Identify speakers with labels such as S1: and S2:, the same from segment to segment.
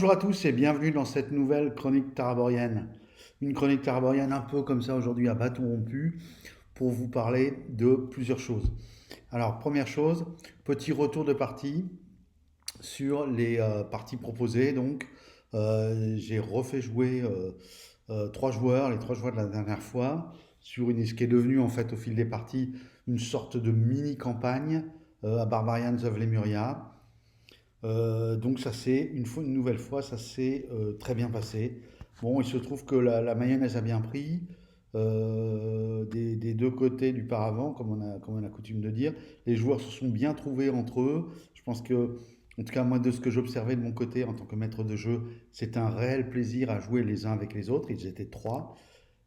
S1: Bonjour à tous et bienvenue dans cette nouvelle chronique taraborienne. Une chronique taraborienne un peu comme ça aujourd'hui à bâton rompu pour vous parler de plusieurs choses. Alors première chose, petit retour de partie sur les parties proposées. Donc j'ai refait jouer trois joueurs, les trois joueurs de la dernière fois, sur ce qui est devenu en fait au fil des parties une sorte de mini campagne à Barbarians of Lemuria. Donc ça s'est, une nouvelle fois, ça s'est très bien passé. Bon, il se trouve que la mayonnaise a bien pris des deux côtés du paravent, comme on a coutume de dire. Les joueurs se sont bien trouvés entre eux. Je pense que, en tout cas moi de ce que j'observais de mon côté en tant que maître de jeu, c'est un réel plaisir à jouer les uns avec les autres. Ils étaient trois.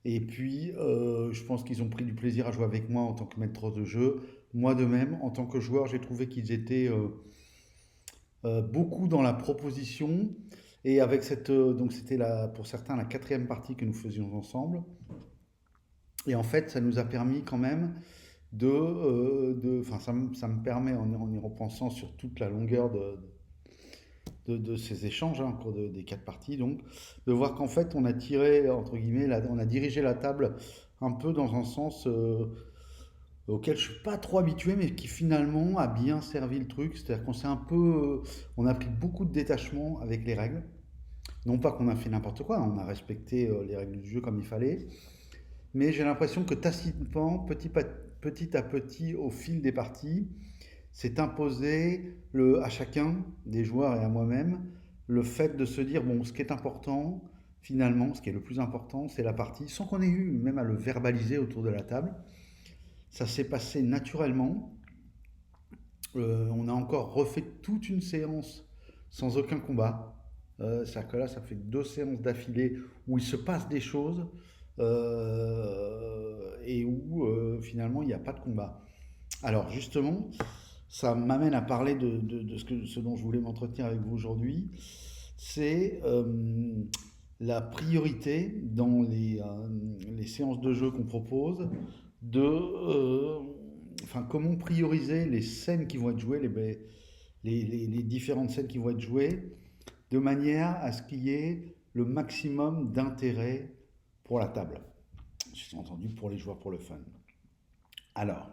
S1: Et puis, je pense qu'ils ont pris du plaisir à jouer avec moi en tant que maître de jeu. Moi de même, en tant que joueur, j'ai trouvé qu'ils étaient beaucoup dans la proposition. Et avec cette, donc c'était pour certains la quatrième partie que nous faisions ensemble. Et en fait, ça nous a permis quand même enfin, ça me permet en y repensant sur toute la longueur de ces échanges au cours des quatre parties, donc, de voir qu'en fait, on a tiré, entre guillemets, on a dirigé la table un peu dans un sens auquel je suis pas trop habitué, mais qui finalement a bien servi le truc. C'est-à-dire qu'on s'est un peu, on a pris beaucoup de détachement avec les règles. Non pas qu'on a fait n'importe quoi, on a respecté les règles du jeu comme il fallait, mais j'ai l'impression que tacitement, petit à petit, au fil des parties, s'est imposé à chacun des joueurs et à moi-même le fait de se dire, bon, ce qui est important, finalement, ce qui est le plus important, c'est la partie, sans qu'on ait eu même à le verbaliser autour de la table. Ça s'est passé naturellement. On a encore refait toute une séance sans aucun combat. C'est-à-dire que là, ça fait deux séances d'affilée où il se passe des choses et où finalement il n'y a pas de combat. Alors justement, ça m'amène à parler ce dont je voulais m'entretenir avec vous aujourd'hui. C'est la priorité dans les séances de jeu qu'on propose enfin, comment prioriser les scènes qui vont être jouées, les différentes scènes qui vont être jouées, de manière à ce qu'il y ait le maximum d'intérêt pour la table. J'ai entendu pour les joueurs, pour le fun. Alors,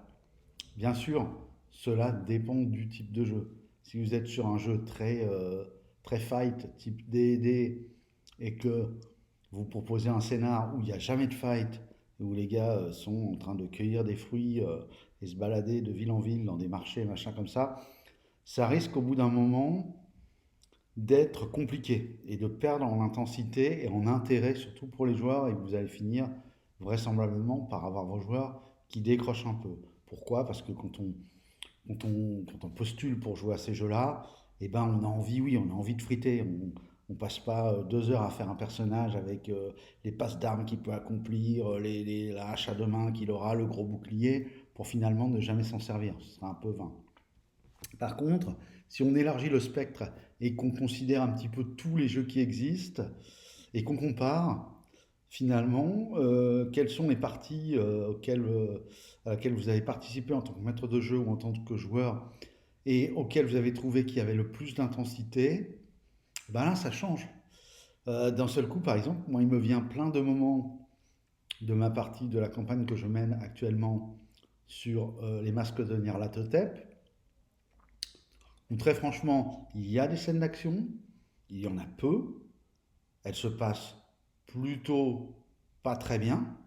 S1: bien sûr, cela dépend du type de jeu. Si vous êtes sur un jeu très fight, type D&D, et que vous proposez un scénar où il n'y a jamais de fight, où les gars sont en train de cueillir des fruits et se balader de ville en ville dans des marchés, machin comme ça risque au bout d'un moment d'être compliqué et de perdre en intensité et en intérêt, surtout pour les joueurs, et vous allez finir vraisemblablement par avoir vos joueurs qui décrochent un peu. Pourquoi? Parce que quand on postule pour jouer à ces jeux-là, eh ben on a envie, oui, on a envie de friter. On passe pas 2 heures à faire un personnage avec les passes d'armes qu'il peut accomplir, la hache à deux mains qu'il aura, le gros bouclier, pour finalement ne jamais s'en servir. Ce sera un peu vain. Par contre, si on élargit le spectre et qu'on considère un petit peu tous les jeux qui existent et qu'on compare, finalement, quelles sont les parties à laquelle vous avez participé en tant que maître de jeu ou en tant que joueur et auxquelles vous avez trouvé qu'il y avait le plus d'intensité, ben là, ça change. D'un seul coup, par exemple, moi, il me vient plein de moments de ma partie de la campagne que je mène actuellement sur les masques de Nyarlathotep, où très franchement, il y a des scènes d'action, il y en a peu, elles se passent plutôt pas très bien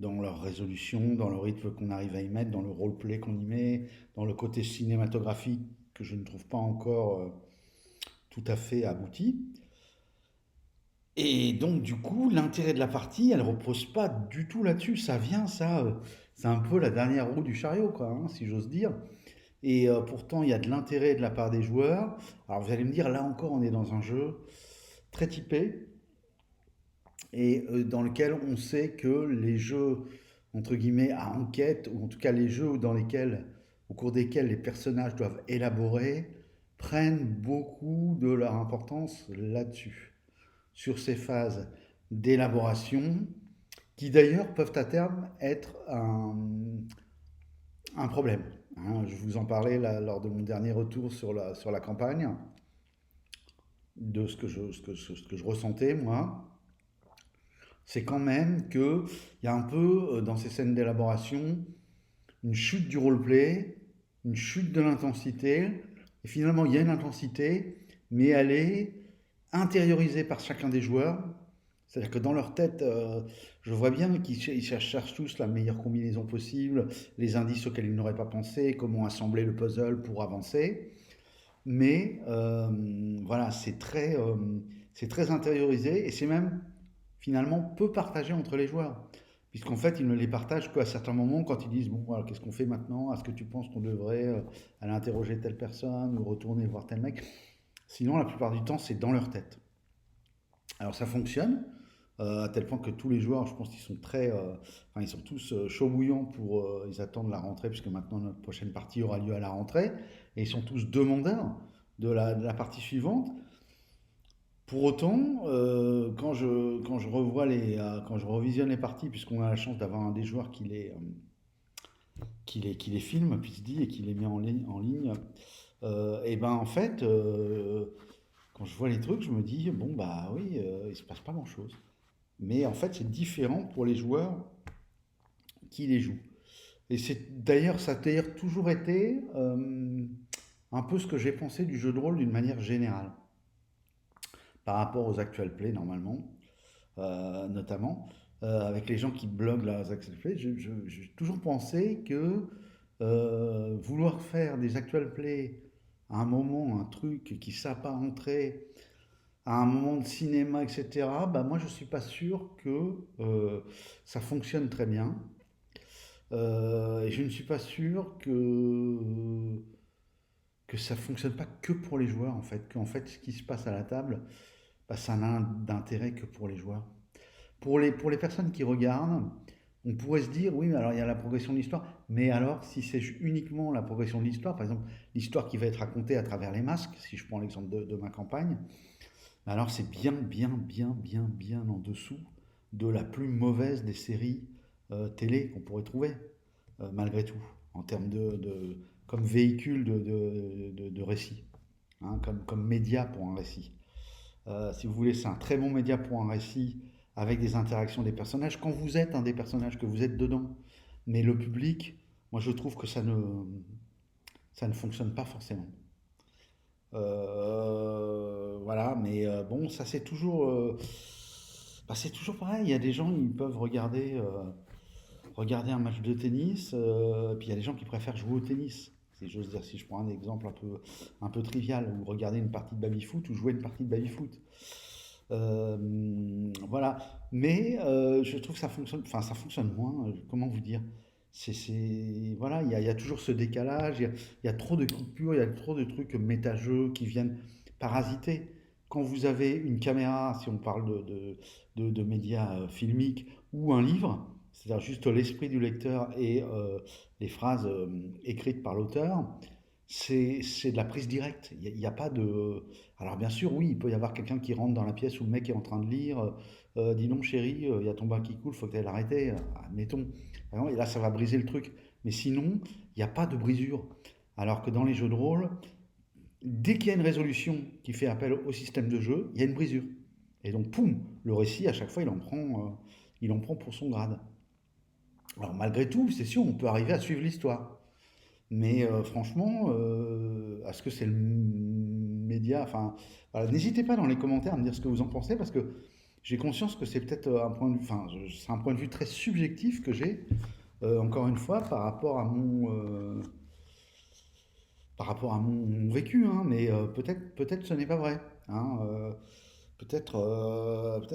S1: dans leur résolution, dans le rythme qu'on arrive à y mettre, dans le roleplay qu'on y met, dans le côté cinématographique que je ne trouve pas encore tout à fait abouti. Et donc, du coup, l'intérêt de la partie, elle repose pas du tout là-dessus. Ça vient, c'est un peu la dernière roue du chariot, quoi, hein, si j'ose dire. Et pourtant, il y a de l'intérêt de la part des joueurs. Alors, vous allez me dire, là encore, on est dans un jeu très typé et dans lequel on sait que les jeux, entre guillemets, à enquête, ou en tout cas les jeux au cours desquels les personnages doivent élaborer, prennent beaucoup de leur importance là-dessus, sur ces phases d'élaboration, qui d'ailleurs peuvent à terme être un problème, hein. Je vous en parlais là, lors de mon dernier retour sur la campagne. de ce que je ressentais, moi, c'est quand même qu'il y a un peu dans ces scènes d'élaboration une chute du roleplay, une chute de l'intensité. Et finalement, il y a une intensité, mais elle est intériorisée par chacun des joueurs. C'est-à-dire que dans leur tête, je vois bien qu'ils cherchent tous la meilleure combinaison possible, les indices auxquels ils n'auraient pas pensé, comment assembler le puzzle pour avancer. Mais voilà, c'est très intériorisé et c'est même finalement peu partagé entre les joueurs. Puisqu'en fait, ils ne les partagent qu'à certains moments quand ils disent, bon, voilà, qu'est-ce qu'on fait maintenant? Est-ce que tu penses qu'on devrait aller interroger telle personne ou retourner voir tel mec? Sinon, la plupart du temps, c'est dans leur tête. Alors ça fonctionne, à tel point que tous les joueurs, je pense qu'ils sont enfin, ils sont tous chauds bouillants ils attendent la rentrée, puisque maintenant notre prochaine partie aura lieu à la rentrée, et ils sont tous demandeurs de la partie suivante. Pour autant, quand je revois quand je revisionne les parties, puisqu'on a la chance d'avoir un des joueurs qui les filme, puis se dit, et qui les met en ligne, et ben en fait, quand je vois les trucs, je me dis, bon bah oui, il se passe pas grand-chose. Mais en fait, c'est différent pour les joueurs qui les jouent. Et ça a d'ailleurs toujours été un peu ce que j'ai pensé du jeu de rôle d'une manière générale, par rapport aux actual play normalement. Notamment, avec les gens qui bloguent leurs actual play, j'ai toujours pensé que vouloir faire des actual play à un moment, un truc qui s'apparenterait à un moment de cinéma, etc., bah moi je suis pas sûr que ça fonctionne très bien. Et je ne suis pas sûr que ça fonctionne pas que pour les joueurs en fait, qu'en fait ce qui se passe à la table, bah, ça n'a d'intérêt que pour les joueurs. Pour les personnes qui regardent, on pourrait se dire, oui, mais alors il y a la progression de l'histoire, mais alors si c'est uniquement la progression de l'histoire, par exemple l'histoire qui va être racontée à travers les masques, si je prends l'exemple de ma campagne, alors c'est bien en dessous de la plus mauvaise des séries télé qu'on pourrait trouver, malgré tout, en termes comme véhicule de récit, hein, comme média pour un récit. Si vous voulez, c'est un très bon média pour un récit avec des interactions des personnages. Quand vous êtes un des personnages, que vous êtes dedans, mais le public, moi je trouve que ça ne fonctionne pas forcément. Voilà, mais bon, ça c'est toujours pareil. Il y a des gens, ils peuvent regarder un match de tennis, puis il y a des gens qui préfèrent jouer au tennis. Si j'ose dire, si je prends un exemple un peu trivial, ou regarder une partie de baby-foot ou jouer une partie de baby-foot. Voilà. Mais je trouve que ça fonctionne, enfin ça fonctionne moins. Comment vous dire? Voilà, il y a toujours ce décalage. Il y a trop de coupures, il y a trop de trucs méta-jeux qui viennent parasiter. Quand vous avez une caméra, si on parle de médias filmiques, ou un livre, c'est-à-dire juste l'esprit du lecteur et les phrases écrites par l'auteur, c'est de la prise directe. Il y a pas de. Alors bien sûr, oui, il peut y avoir quelqu'un qui rentre dans la pièce où le mec est en train de lire, dis donc chérie, il y a ton bain qui coule, faut que tu ailles l'arrêter, admettons. Et là, ça va briser le truc. Mais sinon, il n'y a pas de brisure. Alors que dans les jeux de rôle, dès qu'il y a une résolution qui fait appel au système de jeu, il y a une brisure. Et donc, poum, le récit, à chaque fois, il en prend pour son grade. Alors malgré tout, c'est sûr, on peut arriver à suivre l'histoire. Mais franchement, est-ce que c'est le média? Enfin, voilà, n'hésitez pas dans les commentaires à me dire ce que vous en pensez, parce que j'ai conscience que c'est peut-être un point de vue, enfin, c'est un point de vue très subjectif que j'ai, encore une fois, par rapport à mon vécu, hein, mais peut-être ce n'est pas vrai, hein,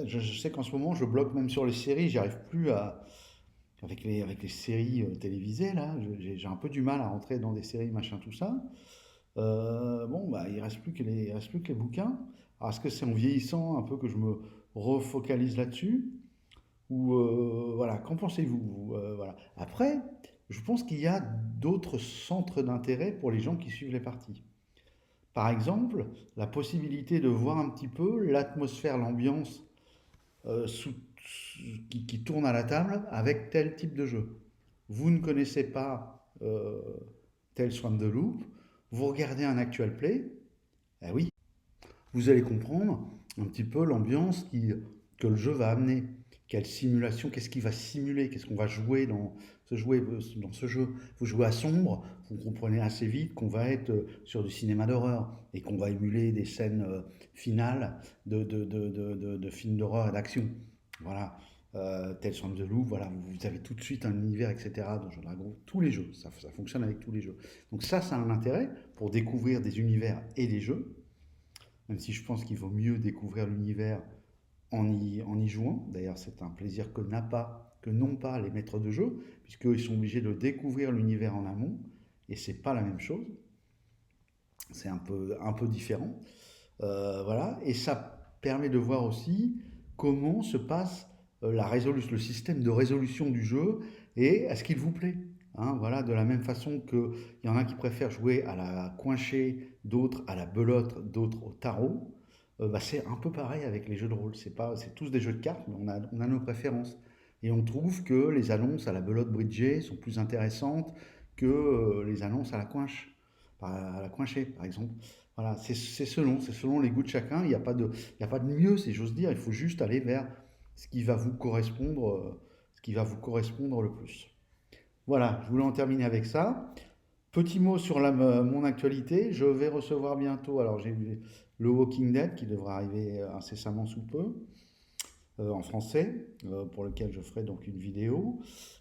S1: je sais qu'en ce moment, je bloque même sur les séries, j'y arrive plus avec les séries télévisées, là, j'ai un peu du mal à rentrer dans des séries, machin, tout ça. Bon, bah, il reste plus que les bouquins. Alors, est-ce que c'est en vieillissant un peu que je me refocalise là-dessus? Ou voilà, qu'en pensez-vous, voilà. Après, je pense qu'il y a d'autres centres d'intérêt pour les gens qui suivent les parties. Par exemple, la possibilité de voir un petit peu l'atmosphère, l'ambiance qui tourne à la table avec tel type de jeu. Vous ne connaissez pas Tales from the Loop, vous regardez un actual play, eh oui, vous allez comprendre un petit peu l'ambiance que le jeu va amener. Quelle simulation, qu'est-ce qu'il va simuler, qu'est-ce qu'on va jouer dans ce jeu. Vous jouez à sombre, vous comprenez assez vite qu'on va être sur du cinéma d'horreur et qu'on va émuler des scènes finales de films d'horreur et d'action. Voilà. Tales from the Loop, voilà, vous avez tout de suite un univers, etc. Donjons Dragons, tous les jeux, ça fonctionne avec tous les jeux. Donc ça a un intérêt pour découvrir des univers et des jeux, même si je pense qu'il vaut mieux découvrir l'univers en y jouant. D'ailleurs, c'est un plaisir que n'ont pas les maîtres de jeu, puisqu'ils sont obligés de découvrir l'univers en amont, et c'est pas la même chose. C'est un peu différent. Voilà, et ça permet de voir aussi comment se passe le système de résolution du jeu et est-ce qu'il vous plaît. Hein, voilà, de la même façon qu'il y en a qui préfèrent jouer à la coinchée, d'autres à la belote, d'autres au tarot, bah, c'est un peu pareil avec les jeux de rôle. C'est tous des jeux de cartes, mais on a nos préférences. Et on trouve que les annonces à la belote bridgée sont plus intéressantes que les annonces à la coinchée, par exemple. Voilà, c'est selon les goûts de chacun. Il y a pas de mieux, si j'ose dire. Il faut juste aller vers ce qui va vous correspondre, ce qui va vous correspondre le plus. Voilà, je voulais en terminer avec ça. Petit mot sur mon actualité. Je vais recevoir bientôt, alors j'ai vu le Walking Dead qui devra arriver incessamment sous peu, en français, pour lequel je ferai donc une vidéo.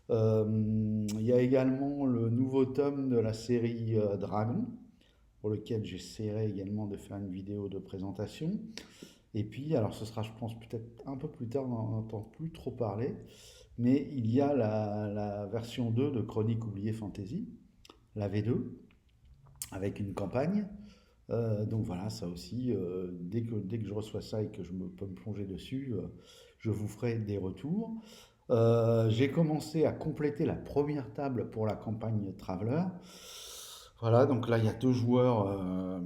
S1: Il y a également le nouveau tome de la série Dragon, pour lequel j'essaierai également de faire une vidéo de présentation. Et puis, alors ce sera, je pense, peut-être un peu plus tard, on n'entend plus trop parler, mais il y a la version 2 de Chronique oubliée Fantasy, la V2, avec une campagne. Donc voilà, ça aussi, dès que je reçois ça et que peux me plonger dessus, je vous ferai des retours. J'ai commencé à compléter la première table pour la campagne Traveler. Voilà, donc là, il y a deux joueurs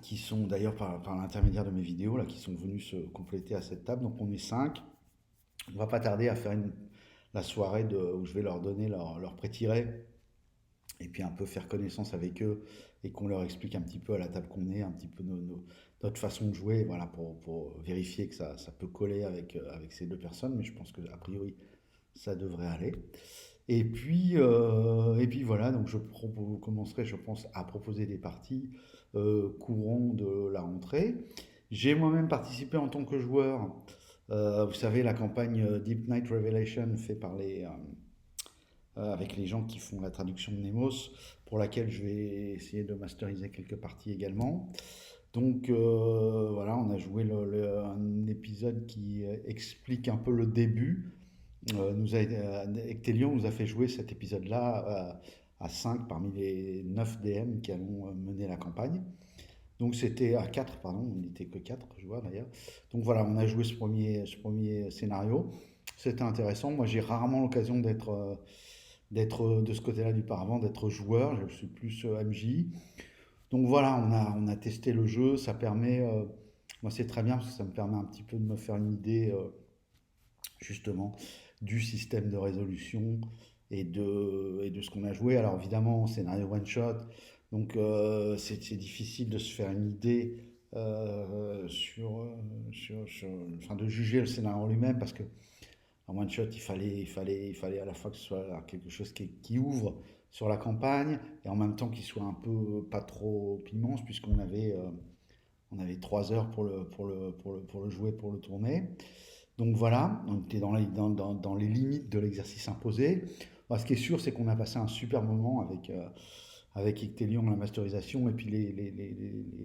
S1: qui sont d'ailleurs par l'intermédiaire de mes vidéos, là, qui sont venus se compléter à cette table. Donc on est 5. On va pas tarder à faire la soirée où je vais leur donner leur pré-tiré et puis un peu faire connaissance avec eux et qu'on leur explique un petit peu à la table qu'on est, un petit peu notre façon de jouer, voilà, pour vérifier que ça peut coller avec ces deux personnes. Mais je pense que a priori, ça devrait aller. Et puis voilà, donc commencerai, je pense, à proposer des parties courant de la rentrée. J'ai moi-même participé en tant que joueur. Vous savez, la campagne Deep Night Revelation fait par avec les gens qui font la traduction de Nemos, pour laquelle je vais essayer de masteriser quelques parties également. Donc voilà, on a joué un épisode qui explique un peu le début. Ectelion nous a fait jouer cet épisode-là à 5 parmi les 9 DM qui allons mener la campagne. Donc c'était à 4, pardon, on n'était que 4 joueurs d'ailleurs. Donc voilà, on a joué ce premier scénario. C'était intéressant. Moi j'ai rarement l'occasion d'être de ce côté-là du paravent, d'être joueur. Je suis plus MJ. Donc voilà, on a testé le jeu. Ça permet, moi c'est très bien parce que ça me permet un petit peu de me faire une idée justement du système de résolution et de ce qu'on a joué. Alors évidemment, scénario one-shot, donc c'est difficile de se faire une idée enfin de juger le scénario en lui-même parce que en one-shot, il fallait à la fois que ce soit quelque chose qui ouvre sur la campagne et en même temps qu'il soit un peu pas trop immense on avait 3 heures pour le jouer, pour le tourner. Donc voilà, on était dans les limites de l'exercice imposé. Bon, ce qui est sûr, c'est qu'on a passé un super moment avec Ictelion, la masterisation, et puis les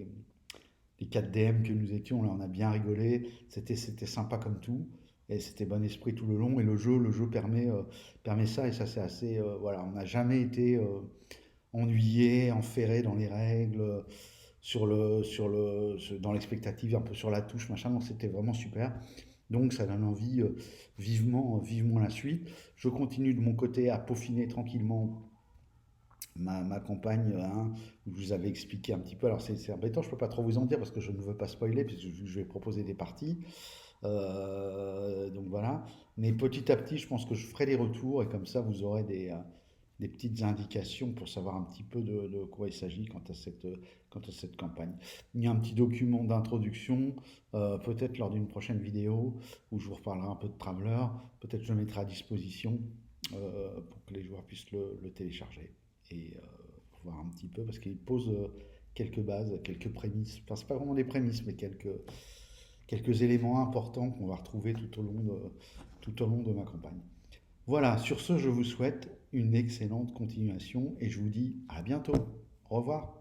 S1: 4 DM que nous étions, là, on a bien rigolé. C'était sympa comme tout, et c'était bon esprit tout le long. Et le jeu permet ça, et ça c'est assez. Voilà, on n'a jamais été ennuyé, enferré dans les règles, dans l'expectative, un peu sur la touche, machin. Donc c'était vraiment super. Donc ça donne envie vivement la suite. Je continue de mon côté à peaufiner tranquillement ma campagne, hein, où je vous avais expliqué un petit peu. Alors c'est embêtant, je ne peux pas trop vous en dire parce que je ne veux pas spoiler, puisque je vais proposer des parties. Donc voilà. Mais petit à petit, je pense que je ferai des retours et comme ça, vous aurez des petites indications pour savoir un petit peu de quoi il s'agit quant à cette campagne. Il y a un petit document d'introduction, peut-être lors d'une prochaine vidéo, où je vous reparlerai un peu de Traveler. Peut-être je le mettrai à disposition pour que les joueurs puissent le télécharger et voir un petit peu, parce qu'il pose quelques bases, quelques prémices. Enfin, c'est pas vraiment des prémices, mais quelques éléments importants qu'on va retrouver tout au long de ma campagne. Voilà, sur ce, je vous souhaite une excellente continuation et je vous dis à bientôt. Au revoir.